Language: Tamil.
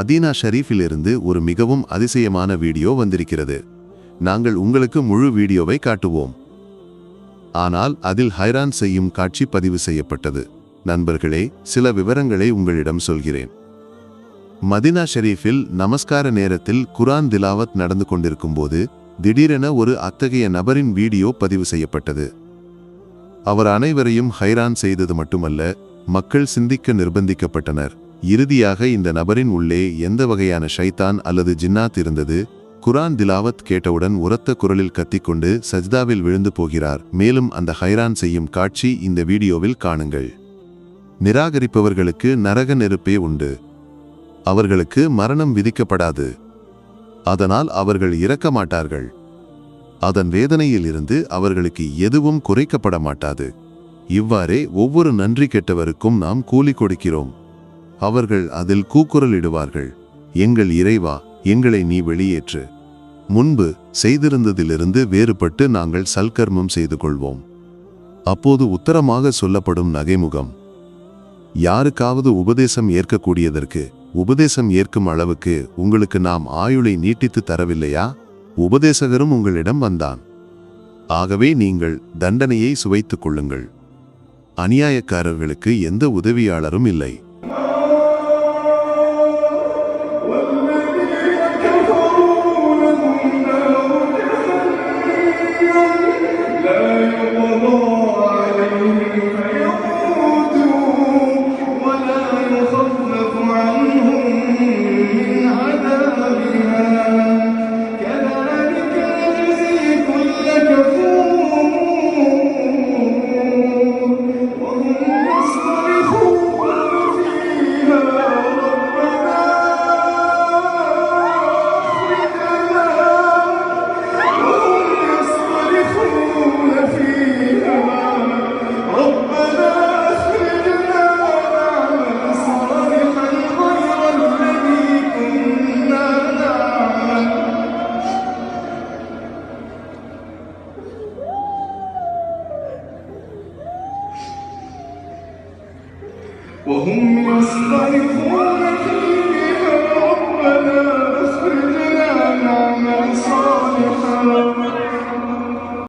மதீனா ஷரீஃபிலிருந்து ஒரு மிகவும் அதிசயமான வீடியோ வந்திருக்கிறது. நாங்கள் உங்களுக்கு முழு வீடியோவை காட்டுவோம். ஆனால் அதில் ஹைரான் செய்யும் காட்சி பதிவு செய்யப்பட்டது. நண்பர்களே, சில விவரங்களை உங்களிடம் சொல்கிறேன். மதீனா ஷரீஃபில் நமஸ்கார நேரத்தில் குர்ஆன் திலாவத் நடந்து கொண்டிருக்கும் போது திடீரென ஒரு அத்தகைய நபரின் வீடியோ பதிவு செய்யப்பட்டது. அவர் அனைவரையும் ஹைரான் செய்தது மட்டுமல்ல, மக்கள் சிந்திக்க நிர்பந்திக்கப்பட்டனர். இறுதியாக இந்த நபரின் உள்ளே எந்த வகையான ஷைத்தான் அல்லது ஜின்னாத் இருந்தது? குர்ஆன் திலாவத் கேட்டவுடன் உரத்த குரலில் கத்திக்கொண்டு சஜ்தாவில் விழுந்து போகிறார். மேலும் அந்த ஹைரான் செய்யும் காட்சி இந்த வீடியோவில் காணுங்கள். நிராகரிப்பவர்களுக்கு நரக நெருப்பே உண்டு. அவர்களுக்கு மரணம் விதிக்கப்படாது. அதனால் அவர்கள் இறக்க மாட்டார்கள். அதன் வேதனையில் இருந்து அவர்களுக்கு எதுவும் குறைக்கப்பட மாட்டாது. இவ்வாறே ஒவ்வொரு நன்றி கெட்டவருக்கும் நாம் கூலி கொடுக்கிறோம். அவர்கள் அதில் கூக்குரலிடுவார்கள், எங்கள் இறைவா, எங்களை நீ வெளியேற்று. முன்பு செய்திருந்ததிலிருந்து வேறுபட்டு நாங்கள் சல்கர்மம் செய்து கொள்வோம். அப்போது உத்தரமாக சொல்லப்படும் நகைமுகம், யாருக்காவது உபதேசம் ஏற்கக்கூடியதற்கு உபதேசம் ஏற்கும் அளவுக்கு உங்களுக்கு நாம் ஆயுளை நீட்டித்து தரவில்லையா? உபதேசகரும் உங்களிடம் வந்தான். ஆகவே நீங்கள் தண்டனையை சுவைத்துக் கொள்ளுங்கள். அநியாயக்காரர்களுக்கு எந்த உதவியாளரும் இல்லை. وهم يصطرخون فيها ربنا أخرجنا نعمل صالحا